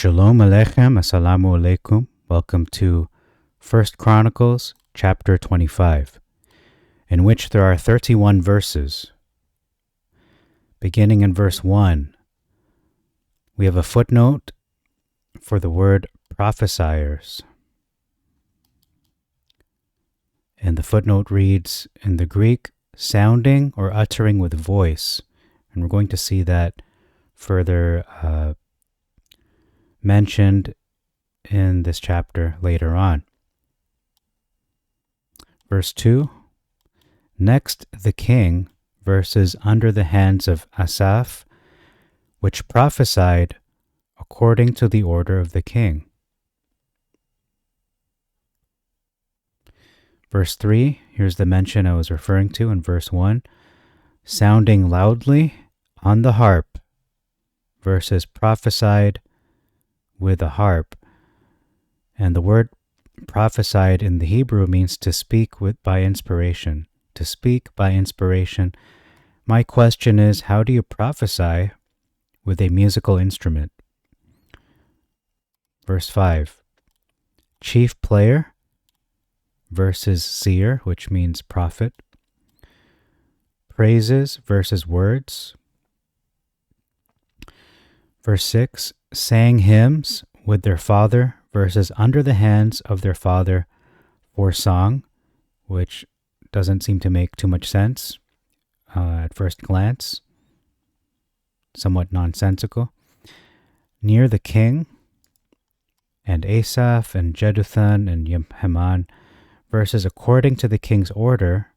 Shalom Aleichem, Assalamu Alaikum. Welcome to 1 Chronicles chapter 25, in which there are 31 verses. Beginning in verse 1, we have a footnote for the word prophesiers. And the footnote reads, in the Greek, sounding or uttering with voice. And we're going to see that further mentioned in this chapter later on. Verse 2, next the king verses under the hands of Asaph, which prophesied according to the order of the king. Verse 3, here's the mention I was referring to in verse 1, sounding loudly on the harp versus prophesied with a harp. And the word prophesied in the Hebrew means to speak by inspiration. To speak by inspiration. My question is, how do you prophesy with a musical instrument? Verse 5, chief player versus seer, which means prophet. Praises versus words. Verse 6, sang hymns with their father versus under the hands of their father for song, which doesn't seem to make too much sense at first glance. Somewhat nonsensical. Near the king, and Asaph and Jeduthun and Heman versus according to the king's order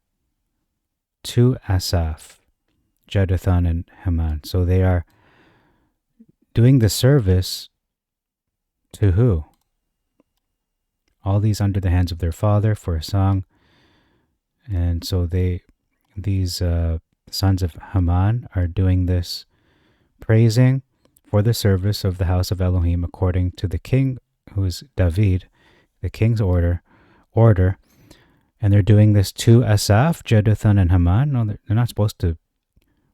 to Asaph, Jeduthun and Heman. So they are doing the service to who? All these under the hands of their father for a song. And so these sons of Haman are doing this praising for the service of the house of Elohim according to the king, who is David, the king's order. And they're doing this to Asaph, Jeduthun, and Haman. No, they're not supposed to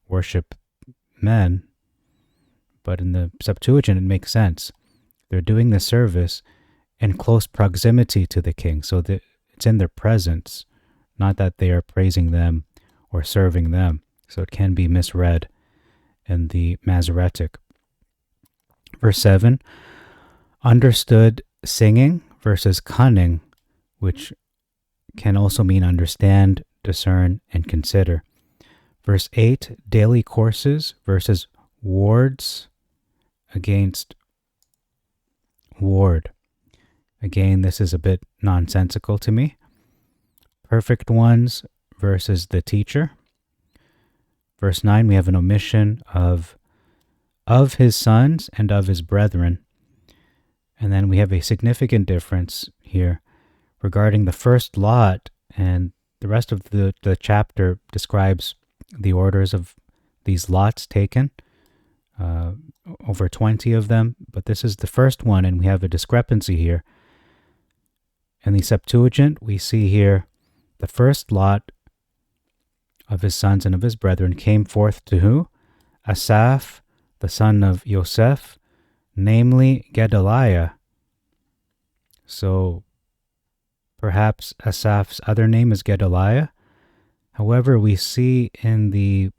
worship men. But in the Septuagint, it makes sense. They're doing the service in close proximity to the king, so that it's in their presence, not that they are praising them or serving them. So it can be misread in the Masoretic. Verse 7, understood singing versus cunning, which can also mean understand, discern, and consider. Verse 8, daily courses versus wards against ward. Again, this is a bit nonsensical to me. Perfect ones versus the teacher. Verse 9, we have an omission of his sons and of his brethren. And then we have a significant difference here regarding the first lot, and the rest of the chapter describes the orders of these lots taken. Over 20 of them, but this is the first one, and we have a discrepancy here. In the Septuagint, we see here the first lot of his sons and of his brethren came forth to who? Asaph, the son of Yosef, namely Gedaliah. So perhaps Asaph's other name is Gedaliah. However, we see in the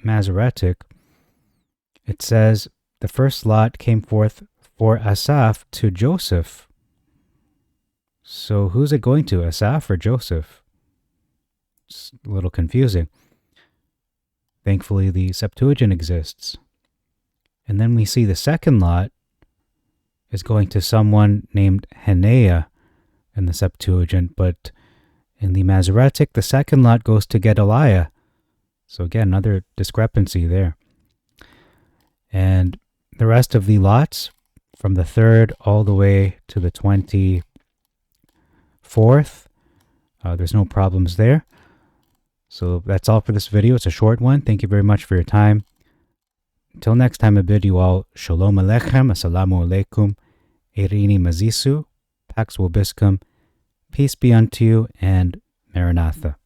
Masoretic, it says the first lot came forth for Asaph to Joseph. So who's it going to, Asaph or Joseph? It's a little confusing. Thankfully, the Septuagint exists. And then we see the second lot is going to someone named Heneah in the Septuagint, but in the Masoretic, the second lot goes to Gedaliah. So again, another discrepancy there. And the rest of the lots, from the 3rd all the way to the 24th, there's no problems there. So that's all for this video. It's a short one. Thank you very much for your time. Until next time, I bid you all Shalom Aleichem, Assalamu Alaikum, Irini Mazisu, Pax Vobiscum, peace be unto you, and Maranatha.